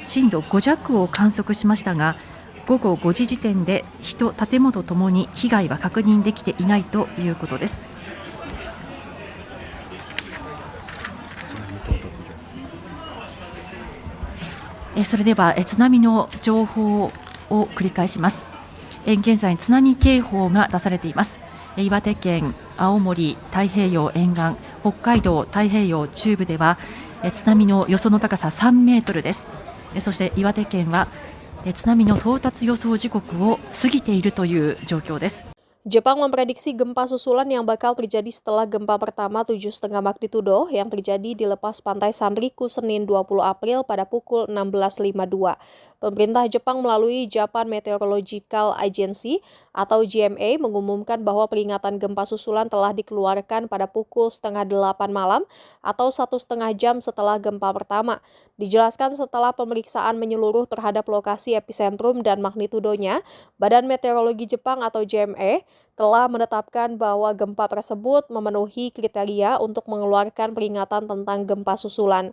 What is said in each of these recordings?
震度5弱を観測しましたが、午後5時時点で人、建物ともに被害は確認できていないということです。それでは津波の情報を繰り返します。現在津波警報が出されています。岩手県、青森太平洋沿岸、北海道太平洋中部では津波の予想の高さ3メートルです。そして岩手県は津波の到達予想時刻を過ぎているという状況です。Jepang memprediksi gempa susulan yang bakal terjadi setelah gempa pertama 7,5 magnitudo yang terjadi di lepas pantai Sanriku Senin 20 April pada pukul 16.52. Pemerintah Jepang melalui Japan Meteorological Agency atau JMA mengumumkan bahwa peringatan gempa susulan telah dikeluarkan pada pukul setengah 8 malam atau 1,5 jam setelah gempa pertama. Dijelaskan setelah pemeriksaan menyeluruh terhadap lokasi epicentrum dan magnitudonya, Badan Meteorologi Jepang atau JMA telah menetapkan bahwa gempa tersebut memenuhi kriteria untuk mengeluarkan peringatan tentang gempa susulan.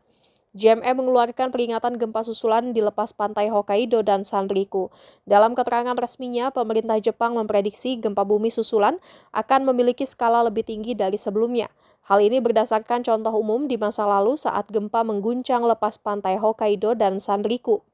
JMA mengeluarkan peringatan gempa susulan di lepas pantai Hokkaido dan Sanriku. Dalam keterangan resminya, pemerintah Jepang memprediksi gempa bumi susulan akan memiliki skala lebih tinggi dari sebelumnya. Hal ini berdasarkan contoh umum di masa lalu saat gempa mengguncang lepas pantai Hokkaido dan Sanriku.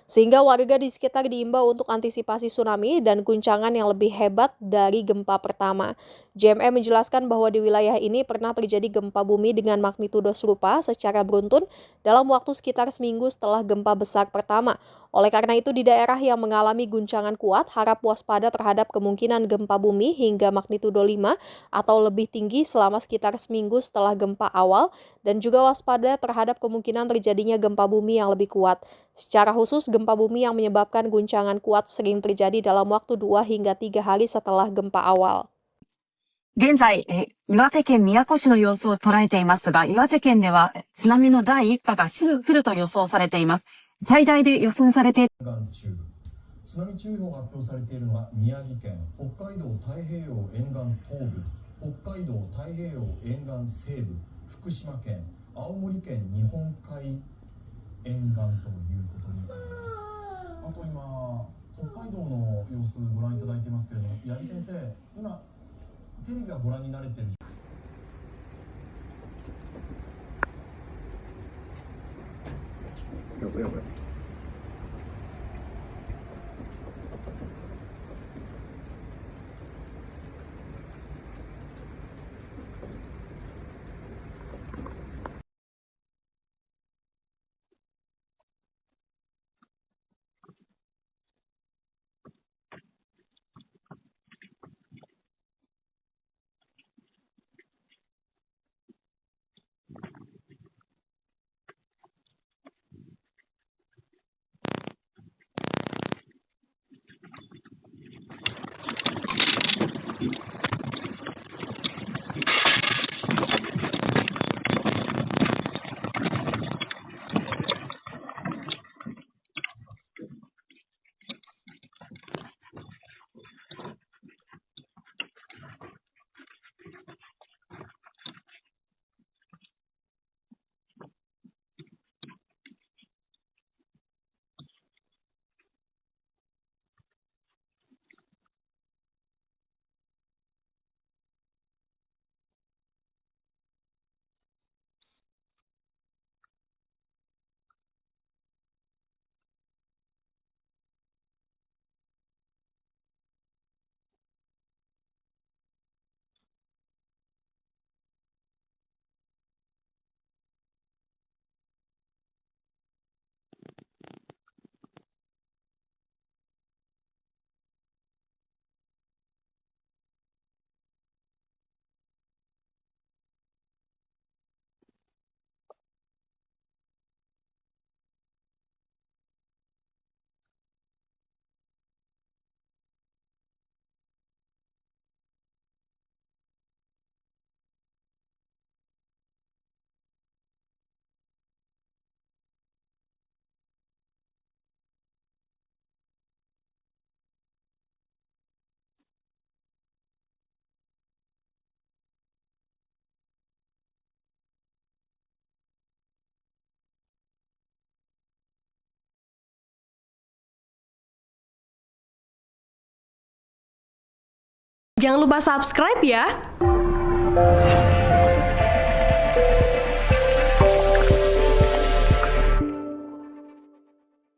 Sehingga warga di sekitar diimbau untuk antisipasi tsunami dan guncangan yang lebih hebat dari gempa pertama. JMA menjelaskan bahwa di wilayah ini pernah terjadi gempa bumi dengan magnitudo serupa secara beruntun dalam waktu sekitar seminggu setelah gempa besar pertama. Oleh karena itu, di daerah yang mengalami guncangan kuat, harap waspada terhadap kemungkinan gempa bumi hingga magnitudo 5 atau lebih tinggi selama sekitar seminggu setelah gempa awal, dan juga waspada terhadap kemungkinan terjadinya gempa bumi yang lebih kuat. Secara khusus, gempa bumi yang menyebabkan guncangan kuat sering terjadi dalam waktu 2 hingga 3 hari setelah gempa awal. 現在、岩手県宮古市の様子を捉えていますが、岩手県では津波の第一波がすぐ来ると予想されています。最大で予想されている津波注意報が発表されているのは宮城県、北海道太平洋沿岸東部、北海道太平洋沿岸西部、福島県、青森県日本海沿岸ということになります。あと今北海道の様子ご覧いただいてますけれども、八木先生、今テレビはご覧になれている？やばいやばい。Jangan lupa subscribe ya.